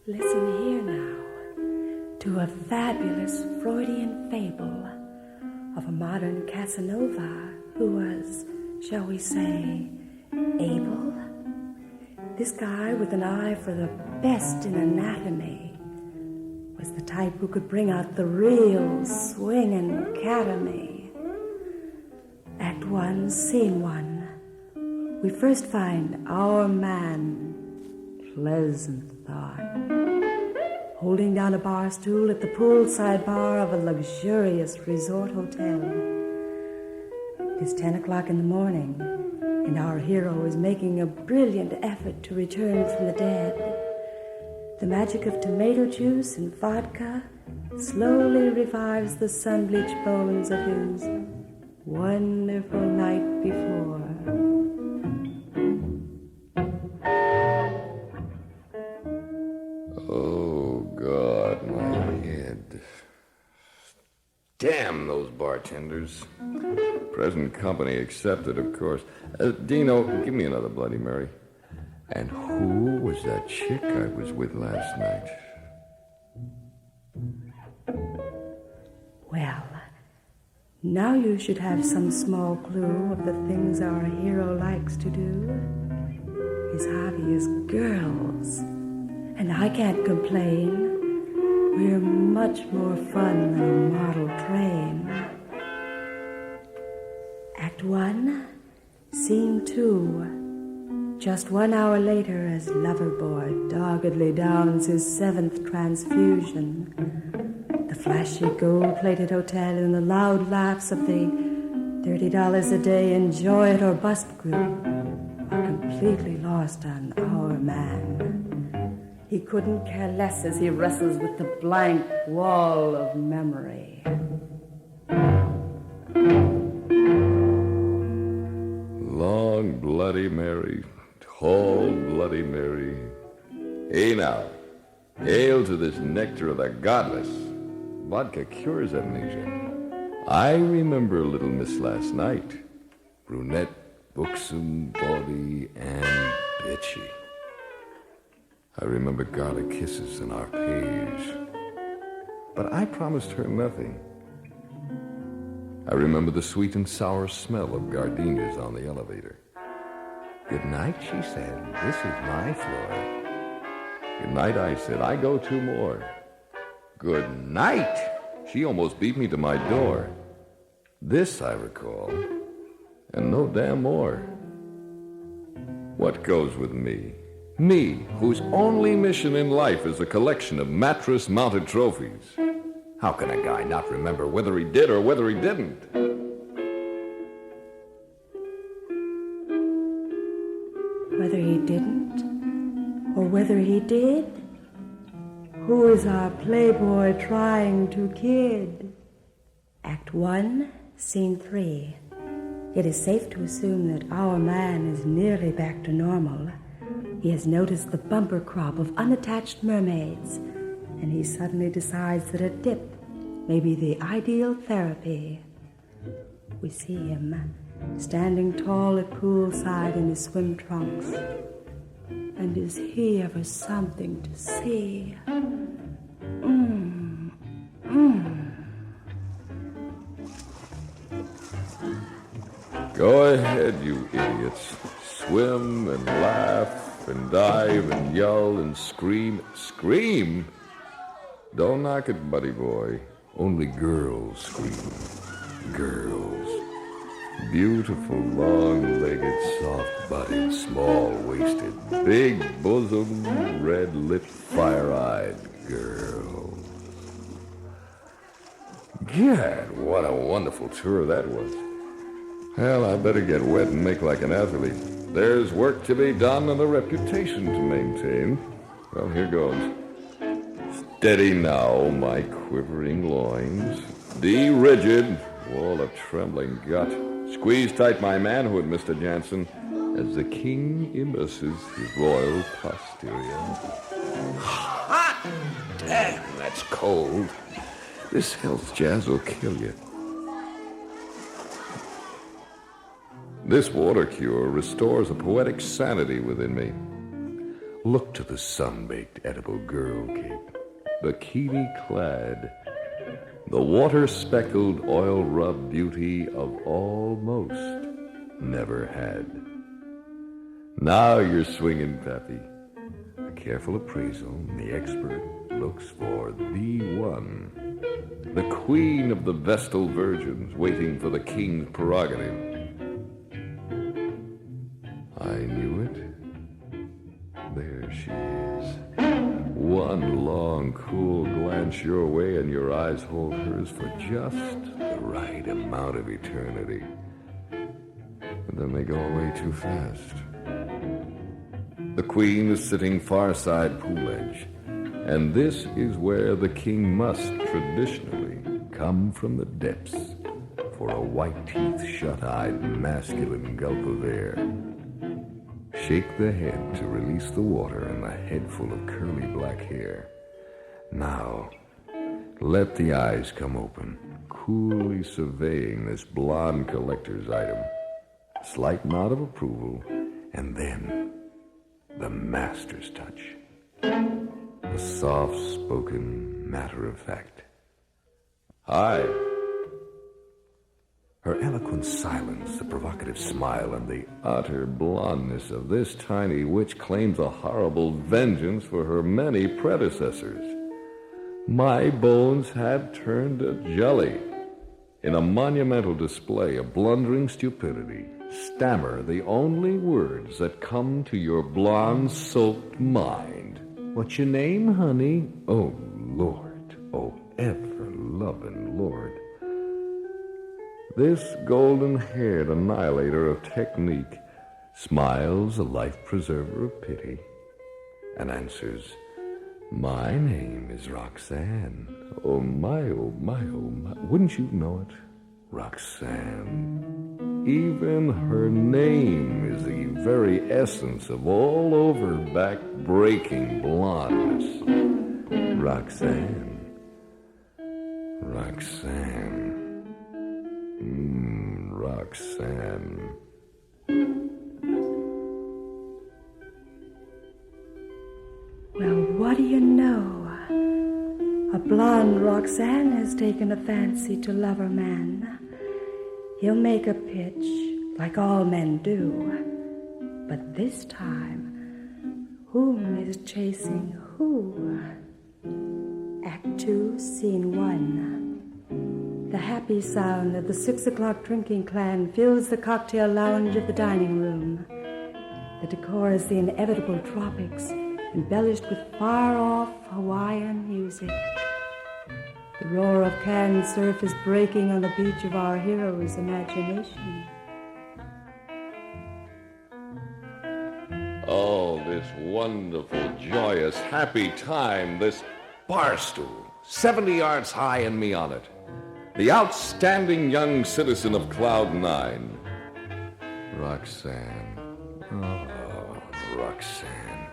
Listen here now to a fabulous Freudian fable of a modern Casanova who was, shall we say, able. This guy with an eye for the best in anatomy was the type who could bring out the real swingin' academy. Act 1, Scene 1. We first find our man, pleasant thought, holding down a bar stool at the poolside bar of a luxurious resort hotel. It is 10 o'clock in the morning, and our hero is making a brilliant effort to return from the dead. The magic of tomato juice and vodka slowly revives the sun-bleached bones of his wonderful night before. Oh, God, my head. Damn those bartenders. Present company accepted, of course. Dino, give me another Bloody Mary. And who was that chick I was with last night? Well, now you should have some small clue of the things our hero likes to do. His hobby is girls. And I can't complain. We're much more fun than a model train. Act 1, Scene 2. Just 1 hour later, as Loverboy doggedly downs his 7th transfusion, the flashy gold-plated hotel and the loud laughs of the $30 a day enjoy it or bust group are completely lost on our man. He couldn't care less as he wrestles with the blank wall of memory. Long Bloody Mary, tall Bloody Mary. Hey now, hail to this nectar of the godless. Vodka cures amnesia. I remember little miss last night. Brunette, buxom, bawdy, and bitchy. I remember garlic kisses in our page. But I promised her nothing. I remember the sweet and sour smell of gardenias on the elevator. Good night, she said. This is my floor. Good night, I said. I go 2 more. Good night. She almost beat me to my door. This I recall, and no damn more. What goes with me? Me, whose only mission in life is a collection of mattress-mounted trophies. How can a guy not remember whether he did or whether he didn't? Whether he didn't, or whether he did? Who is our playboy trying to kid? Act 1, Scene 3. It is safe to assume that our man is nearly back to normal. He has noticed the bumper crop of unattached mermaids, and he suddenly decides that a dip may be the ideal therapy. We see him standing tall at poolside in his swim trunks. And is he ever something to see? Go ahead, you idiots. Swim and laugh and dive and yell and scream. Scream? Don't knock it, buddy boy. Only girls scream. Girls. Beautiful, long-legged, soft-bodied, small-waisted, big-bosomed, red-lipped, fire-eyed girls. Gad, what a wonderful tour that was. Well, I better get wet and make like an athlete. There's work to be done and a reputation to maintain. Well, here goes. Steady now, my quivering loins. Be rigid, wall of trembling gut. Squeeze tight my manhood, Mr. Jansen, as the king immerses his royal posterior. Hot! Damn, that's cold. This health jazz will kill you. This water cure restores a poetic sanity within me. Look to the sun-baked edible girl cape, bikini-clad, the water-speckled, oil-rubbed beauty of almost never had. Now you're swinging, Pappy. A careful appraisal, and the expert looks for the one, the queen of the Vestal Virgins, waiting for the king's prerogative. I knew it. There she is. One long, cool glance your way, and your eyes hold hers for just the right amount of eternity. But then they go away too fast. The queen is sitting far side pool edge, and this is where the king must traditionally come from the depths for a white-teeth, shut-eyed, masculine gulp of air. Shake the head to release the water and the head full of curly black hair. Now, let the eyes come open, coolly surveying this blonde collector's item. Slight nod of approval, and then the master's touch. The soft-spoken matter-of-fact. Hi. Her eloquent silence, the provocative smile, and the utter blondness of this tiny witch claims a horrible vengeance for her many predecessors. My bones had turned to jelly. In a monumental display of blundering stupidity, stammer the only words that come to your blonde-soaked mind. What's your name, honey? Oh, Lord. Oh, ever-loving Lord. This golden-haired annihilator of technique smiles a life-preserver of pity and answers, my name is Roxanne. Oh, my, oh, my, oh, my. Wouldn't you know it? Roxanne. Even her name is the very essence of all-over back-breaking blondness. Roxanne. Roxanne. Roxanne. Well, what do you know? A blonde Roxanne has taken a fancy to lover man. He'll make a pitch, like all men do. But this time, whom is chasing who? Act 2, Scene 1. The happy sound of the 6 o'clock drinking clan fills the cocktail lounge of the dining room. The decor is the inevitable tropics, embellished with far-off Hawaiian music. The roar of canned surf is breaking on the beach of our hero's imagination. Oh, this wonderful, joyous, happy time, this bar stool, 70 yards high and me on it. The outstanding young citizen of Cloud 9. Roxanne. Oh, Roxanne.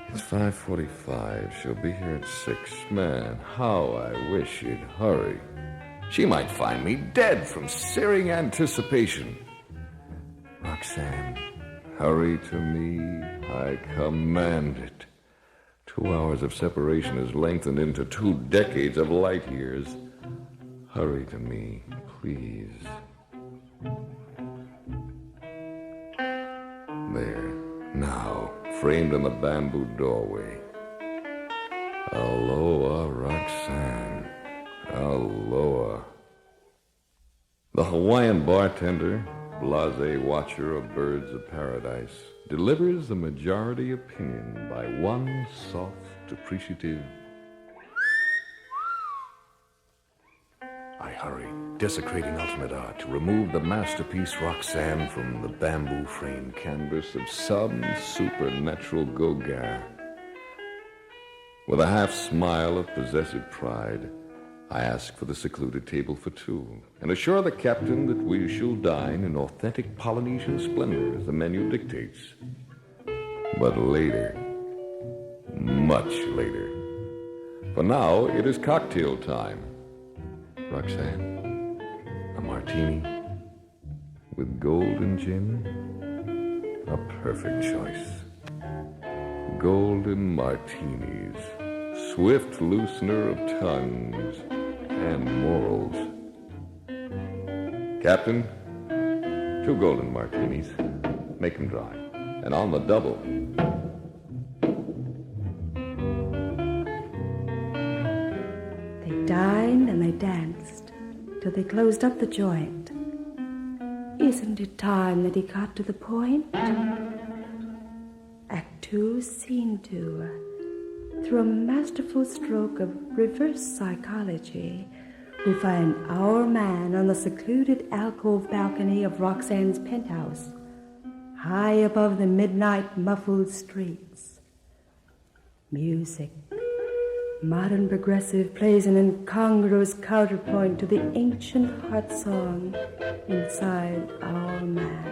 It's 5:45. She'll be here at 6. Man, how I wish she'd hurry. She might find me dead from searing anticipation. Roxanne, hurry to me. I command it. 2 hours of separation is lengthened into 2 decades of light years. Hurry to me, please. There, now, framed in the bamboo doorway. Aloha, Roxanne. Aloha. The Hawaiian bartender, blasé watcher of birds of paradise, delivers the majority opinion by one soft, appreciative. I hurry, desecrating ultimate art, to remove the masterpiece Roxanne from the bamboo-framed canvas of some supernatural Gauguin. With a half-smile of possessive pride, I ask for the secluded table for 2, and assure the captain that we shall dine in authentic Polynesian splendor as the menu dictates. But later, much later. For now, it is cocktail time. Roxanne, a martini, with golden gin, a perfect choice. Golden martinis, swift loosener of tongues and morals. Captain, 2 golden martinis. Make 'em dry. And on the double. They dined and they danced till they closed up the joint. Isn't it time that he got to the point? Act 2, Scene 2. Through a masterful stroke of reverse psychology, we find our man on the secluded alcove balcony of Roxanne's penthouse, high above the midnight muffled streets. Music, modern progressive, plays an incongruous counterpoint to the ancient heart song inside our man.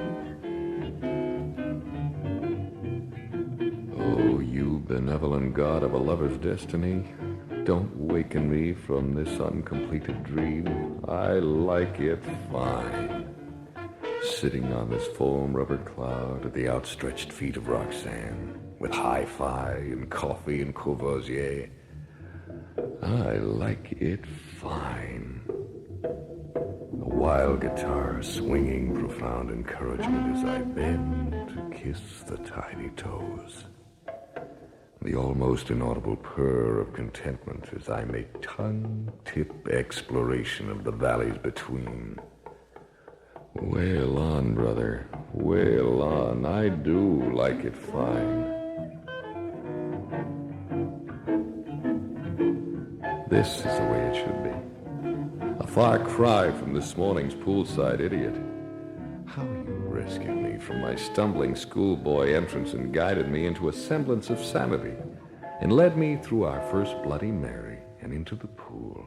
Oh, you benevolent god of a lover's destiny, don't waken me from this uncompleted dream. I like it fine. Sitting on this foam rubber cloud at the outstretched feet of Roxanne, with hi-fi and coffee and Courvoisier. I like it fine. A wild guitar swinging profound encouragement as I bend to kiss the tiny toes. The almost inaudible purr of contentment as I make tongue-tip exploration of the valleys between. Wail on, brother, wail on. I do like it fine. This is the way it should be. A far cry from this morning's poolside idiot. How you rescued me from my stumbling schoolboy entrance and guided me into a semblance of sanity, and led me through our first Bloody Mary and into the pool,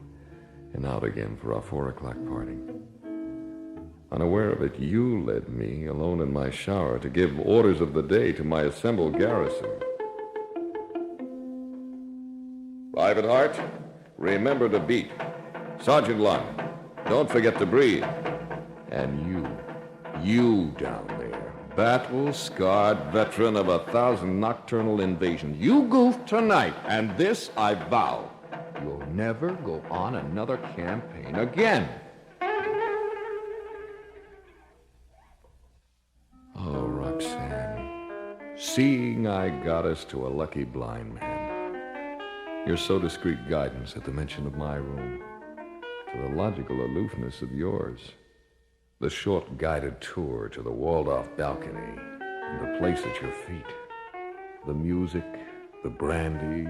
and out again for our 4 o'clock party. Unaware of it, you led me, alone in my shower, to give orders of the day to my assembled garrison. Private Hart, remember to beat. Sergeant Lund, don't forget to breathe. And you down there, battle-scarred veteran of 1,000 nocturnal invasions, you goofed tonight, and this I vow. You'll never go on another campaign again. Oh, Roxanne, seeing I got us to a lucky blind man. Your so discreet guidance at the mention of my room, to the logical aloofness of yours, the short guided tour to the walled-off balcony and the place at your feet, the music, the brandy,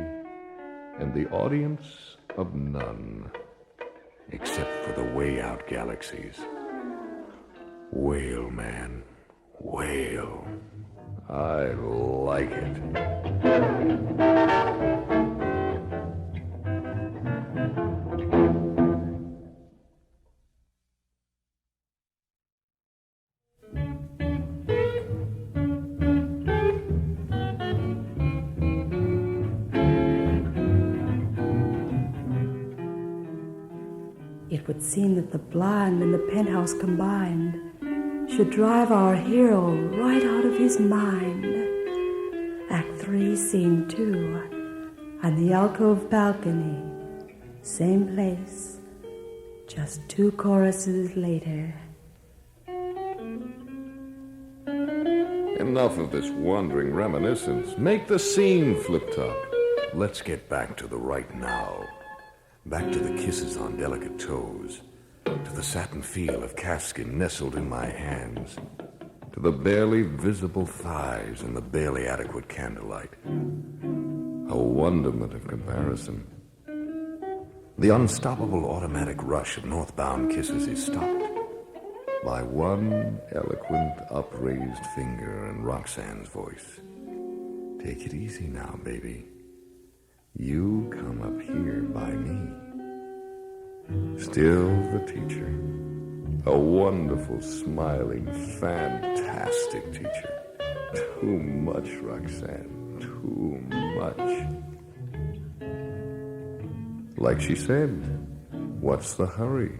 and the audience of none, except for the way-out galaxies. Wail, man. Wail. I like it. It would seem that the blind and the penthouse combined should drive our hero right out of his mind. Act 3, Scene 2, on the alcove balcony, same place, just 2 choruses later. Enough of this wandering reminiscence. Make the scene, Flip-Top. Let's get back to the right now. Back to the kisses on delicate toes, to the satin feel of calfskin nestled in my hands, to the barely visible thighs in the barely adequate candlelight. A wonderment of comparison. The unstoppable automatic rush of northbound kisses is stopped by one eloquent upraised finger and Roxanne's voice. Take it easy now, baby. You come up here by me. Still the teacher. A wonderful, smiling, fantastic teacher. Too much, Roxanne. Too much. Like she said, what's the hurry?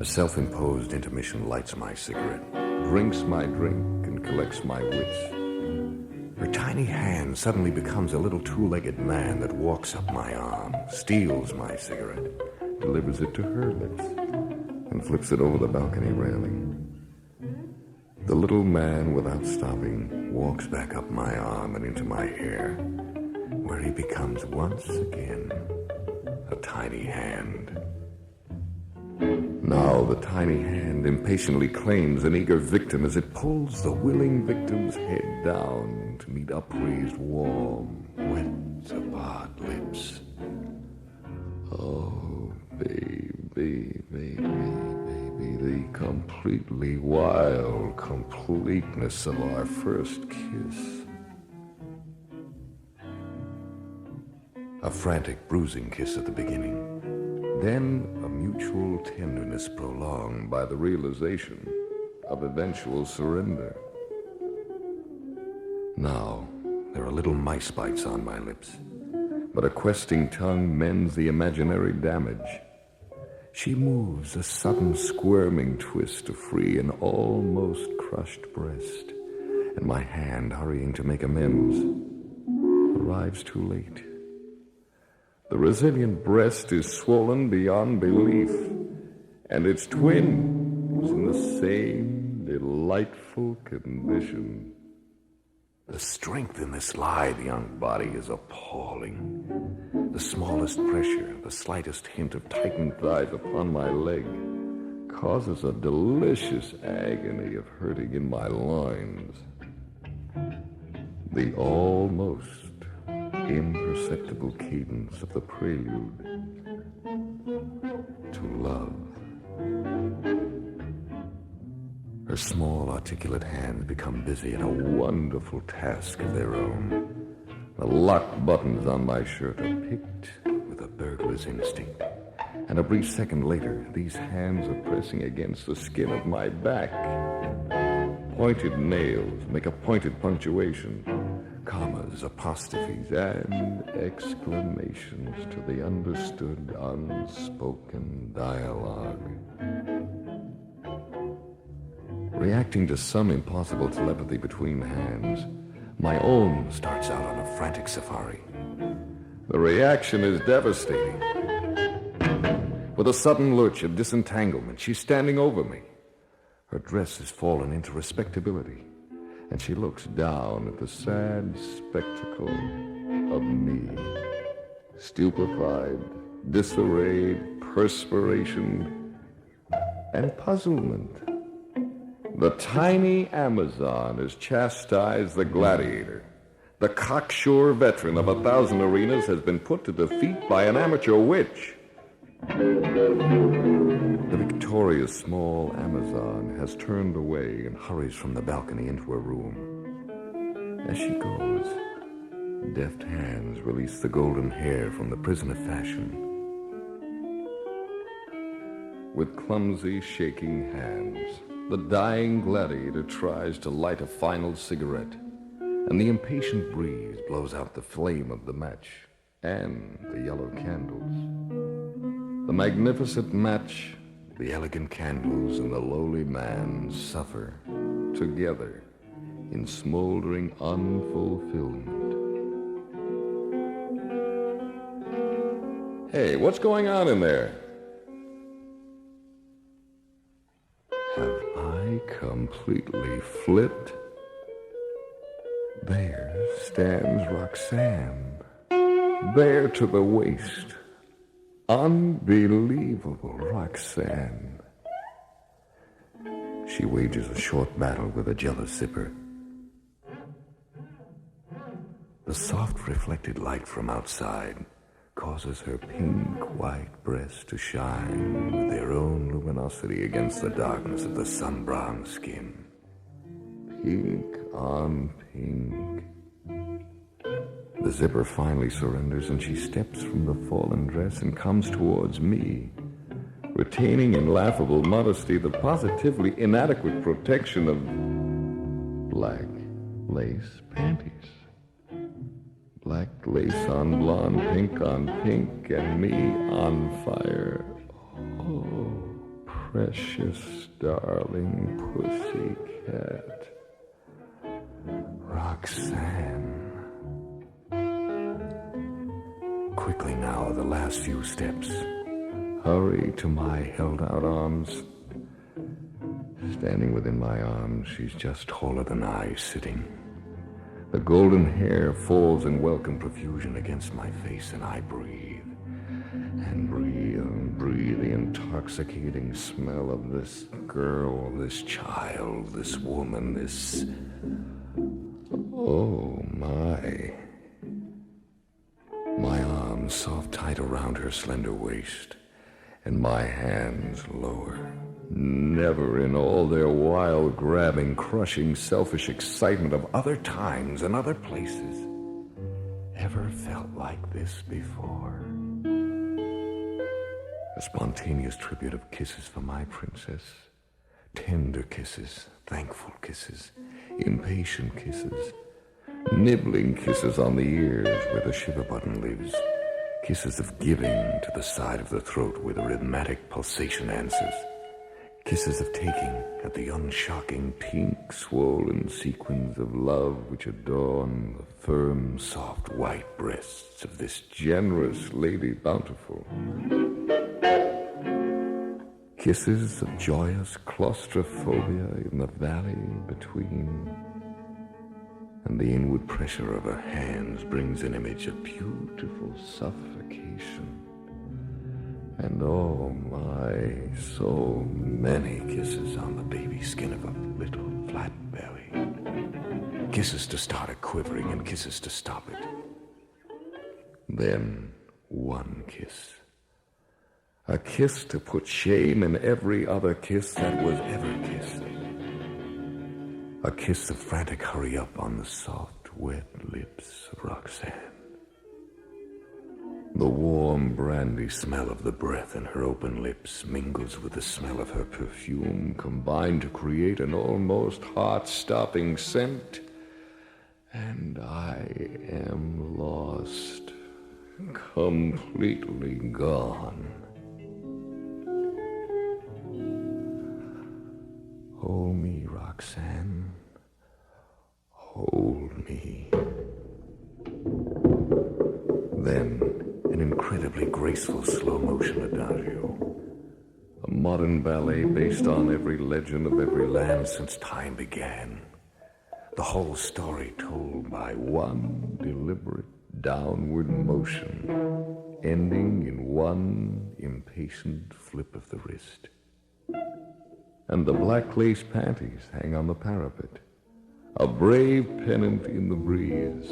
A self-imposed intermission lights my cigarette, drinks my drink, and collects my wits. Her tiny hand suddenly becomes a little two-legged man that walks up my arm, steals my cigarette, delivers it to her lips, and flips it over the balcony railing. The little man, without stopping, walks back up my arm and into my hair, where he becomes once again a tiny hand. Now the tiny hand impatiently claims an eager victim as it pulls the willing victim's head down to meet upraised, warm, wet, apart lips. Oh, baby, baby, baby, the completely wild completeness of our first kiss. A frantic, bruising kiss at the beginning. Then a mutual tenderness prolonged by the realization of eventual surrender. Now, there are little mice bites on my lips, but a questing tongue mends the imaginary damage. She moves a sudden squirming twist to free an almost crushed breast, and my hand, hurrying to make amends, arrives too late. The resilient breast is swollen beyond belief, and its twin is in the same delightful condition. The strength in this lithe young body is appalling. The smallest pressure, the slightest hint of tightened thighs upon my leg causes a delicious agony of hurting in my loins. The almost imperceptible cadence of the prelude to love. Her small, articulate hands become busy at a wonderful task of their own. The locked buttons on my shirt are picked with a burglar's instinct, and a brief second later, these hands are pressing against the skin of my back. Pointed nails make a pointed punctuation. Commas, apostrophes, and exclamations to the understood, unspoken dialogue. Reacting to some impossible telepathy between hands, my own starts out on a frantic safari. The reaction is devastating. With a sudden lurch of disentanglement, she's standing over me. Her dress has fallen into respectability, and she looks down at the sad spectacle of me. Stupefied, disarrayed, perspiration, and puzzlement. The tiny Amazon has chastised the gladiator. The cocksure veteran of 1,000 arenas has been put to defeat by an amateur witch. The victorious small Amazon has turned away and hurries from the balcony into her room. As she goes, deft hands release the golden hair from the prison of fashion. With clumsy, shaking hands, the dying gladiator tries to light a final cigarette, and the impatient breeze blows out the flame of the match and the yellow candles. The magnificent match, the elegant candles, and the lowly man suffer together in smoldering unfulfillment. Hey, what's going on in there? Have I completely flipped? There stands Roxanne, bare to the waist. Unbelievable Roxanne. She wages a short battle with a jealous zipper. The soft reflected light from outside causes her pink white breasts to shine with their own luminosity against the darkness of the sun-brown skin. Pink on pink. The zipper finally surrenders, and she steps from the fallen dress and comes towards me, retaining in laughable modesty the positively inadequate protection of black lace panties. Black lace on blonde, pink on pink, and me on fire. Oh, precious, darling pussycat. Roxanne. Quickly now, the last few steps. Hurry to my held-out arms. Standing within my arms, she's just taller than I, sitting. The golden hair falls in welcome profusion against my face, and I breathe. And breathe the intoxicating smell of this girl, this child, this woman, this... Oh, my. My arms soft tight around her slender waist, and my hands lower. Never in all their wild, grabbing, crushing, selfish excitement of other times and other places ever felt like this before. A spontaneous tribute of kisses for my princess. Tender kisses, thankful kisses, impatient kisses, nibbling kisses on the ears where the shiver button lives, kisses of giving to the side of the throat where the rhythmic pulsation answers, kisses of taking at the unshocking pink-swollen sequins of love which adorn the firm, soft, white breasts of this generous Lady Bountiful. Kisses of joyous claustrophobia in the valley between. And the inward pressure of her hands brings an image of beautiful suffocation. And oh my, so many kisses on the baby skin of a little flat belly. Kisses to start it quivering and kisses to stop it. Then one kiss. A kiss to put shame in every other kiss that was ever kissed. A kiss of frantic hurry up on the soft, wet lips of Roxanne. The warm brandy smell of the breath in her open lips mingles with the smell of her perfume, combined to create an almost heart-stopping scent. And I am lost, completely gone. Hold me, Roxanne. Hold me. Then, an incredibly graceful slow-motion adagio. A modern ballet based on every legend of every land since time began. The whole story told by one deliberate downward motion, ending in one impatient flip of the wrist. And the black lace panties hang on the parapet, a brave pennant in the breeze,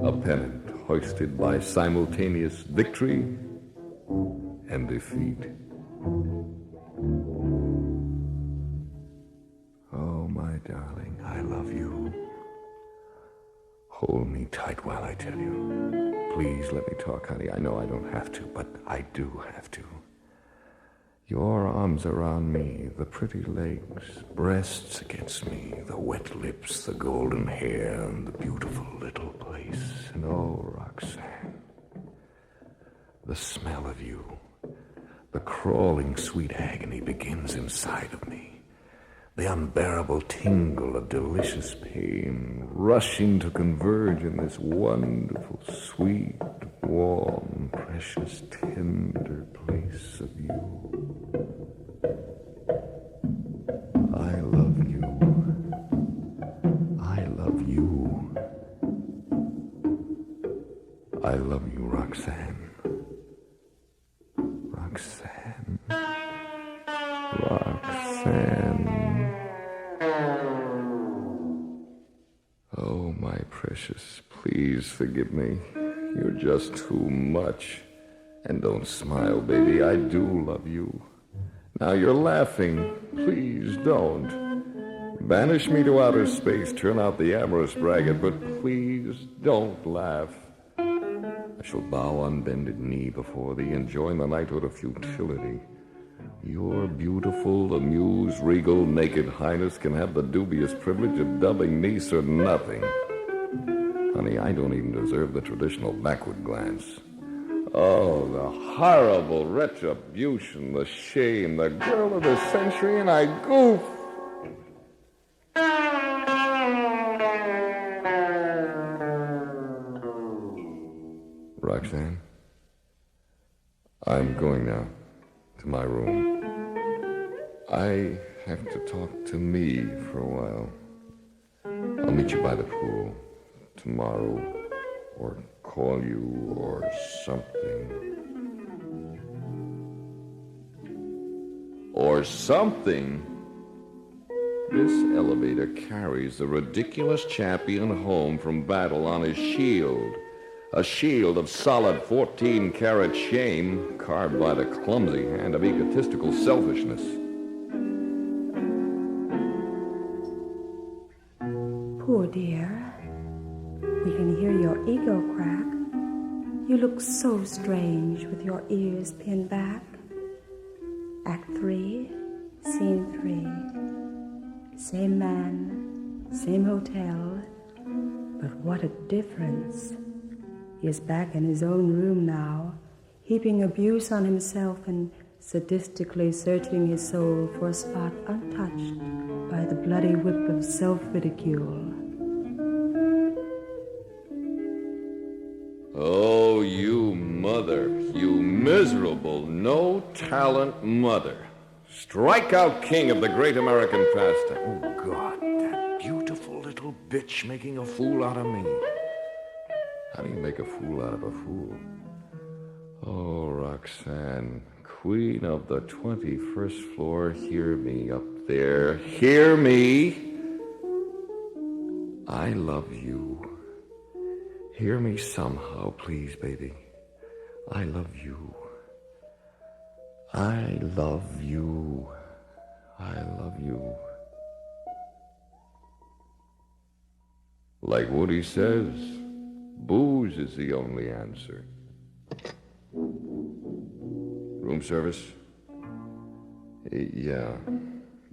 a pennant hoisted by simultaneous victory and defeat. Oh, my darling, I love you. Hold me tight while I tell you. Please let me talk, honey. I know I don't have to, but I do have to. Your arms around me, the pretty legs, breasts against me, the wet lips, the golden hair, and the beautiful little place. And oh, Roxanne, the smell of you, the crawling sweet agony begins inside of me. The unbearable tingle of delicious pain rushing to converge in this wonderful, sweet, warm, precious, tender place of you. I love you. I love you. I love you, Roxanne. Roxanne. Roxanne. Oh, my precious, please forgive me. You're just too much. And don't smile, baby. I do love you. Now you're laughing. Please don't. Banish me to outer space. Turn out the amorous braggart, but please don't laugh. I shall bow on bended knee before thee and join the knighthood of futility. Your beautiful, amused, regal, naked highness can have the dubious privilege of dubbing me Sir Nothing. Honey, I don't even deserve the traditional backward glance. Oh, the horrible retribution, the shame, the girl of the century, and I goof. Roxanne, I'm going now to my room. I have to talk to me for a while. I'll meet you by the pool tomorrow, or call you, or something. Or something. This elevator carries the ridiculous champion home from battle on his shield. A shield of solid 14-karat shame carved by the clumsy hand of egotistical selfishness. Poor dear, we can hear your ego crack. You look so strange with your ears pinned back. Act 3, Scene 3. Same man, same hotel, but what a difference. He is back in his own room now, heaping abuse on himself and sadistically searching his soul for a spot untouched by the bloody whip of self-ridicule. Oh, you mother, you miserable, no-talent mother. Strikeout king of the great American pastime. Oh, God, that beautiful little bitch making a fool out of me. How do you make a fool out of a fool? Oh, Roxanne, queen of the 21st floor, hear me up there. Hear me. I love you. Hear me somehow, please, baby. I love you. I love you. I love you. Like Woody says, booze is the only answer. Room service? Yeah.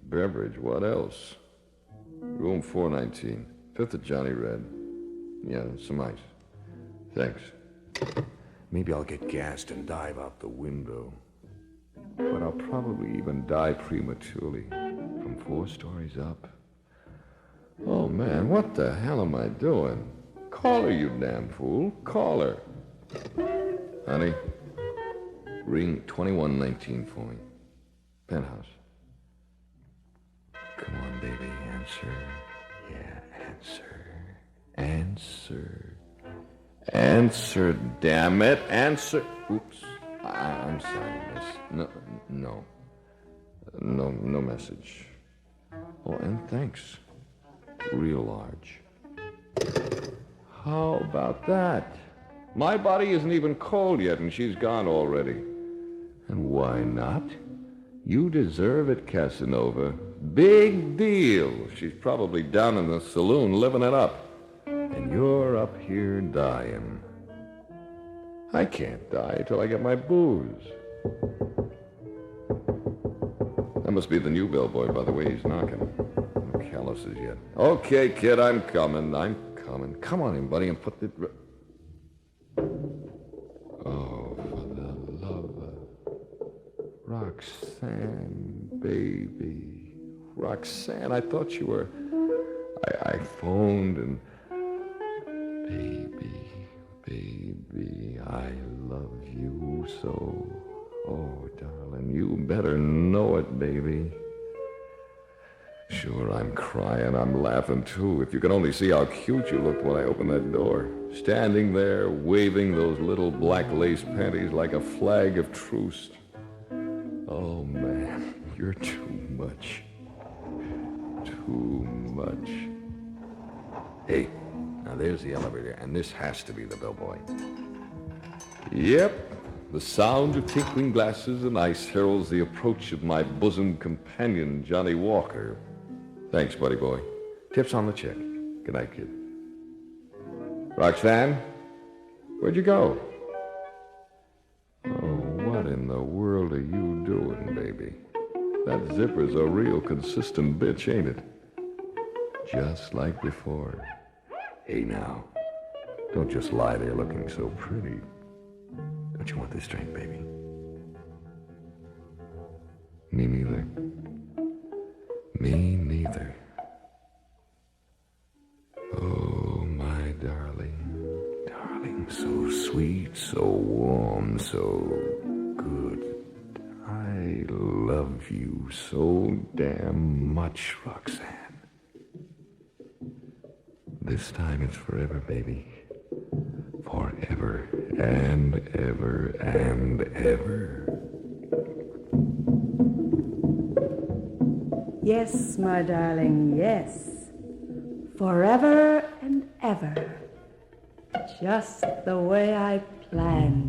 Beverage, what else? Room 419. Fifth of Johnny Red. Yeah, some ice. Thanks. Maybe I'll get gassed and dive out the window. But I'll probably even die prematurely from 4 stories up. Oh, man, what the hell am I doing? Call her, you damn fool. Call her. Honey, ring 2119 for me. Penthouse. Come on, baby, answer. Yeah, answer. Answer. Answer, damn it. Answer. Oops. I'm sorry, miss. No message. Oh, and thanks. Real large. How about that? My body isn't even cold yet, and she's gone already. And why not? You deserve it, Casanova. Big deal. She's probably down in the saloon living it up. And you're up here dying. I can't die till I get my booze. That must be the new bellboy, by the way he's knocking. No calluses yet. Okay, kid, I'm coming. Come on in, buddy, and put the... Oh, for the love of... Roxanne, baby. Roxanne, I thought you were... I phoned and... Baby, I love you so. Oh, darling, you better know it, baby. Sure, I'm crying, I'm laughing, too. If you could only see how cute you looked when I opened that door. Standing there, waving those little black lace panties like a flag of truce. Oh, man, you're too much. Too much. Hey, now there's the elevator, and this has to be the bellboy. Yep. The sound of tinkling glasses and ice heralds the approach of my bosom companion, Johnny Walker. Thanks, buddy boy. Tips on the check. Good night, kid. Roxanne, where'd you go? Oh, what in the world are you doing, baby? That zipper's a real consistent bitch, ain't it? Just like before. Hey, now, don't just lie there looking so pretty. much you want this drink, baby. Me neither. Me neither. Oh, my darling. Darling, so sweet, so warm, so good. I love you so damn much, Roxanne. This time it's forever, baby. Forever and ever and ever. Yes, my darling, yes. Forever and ever. Just the way I planned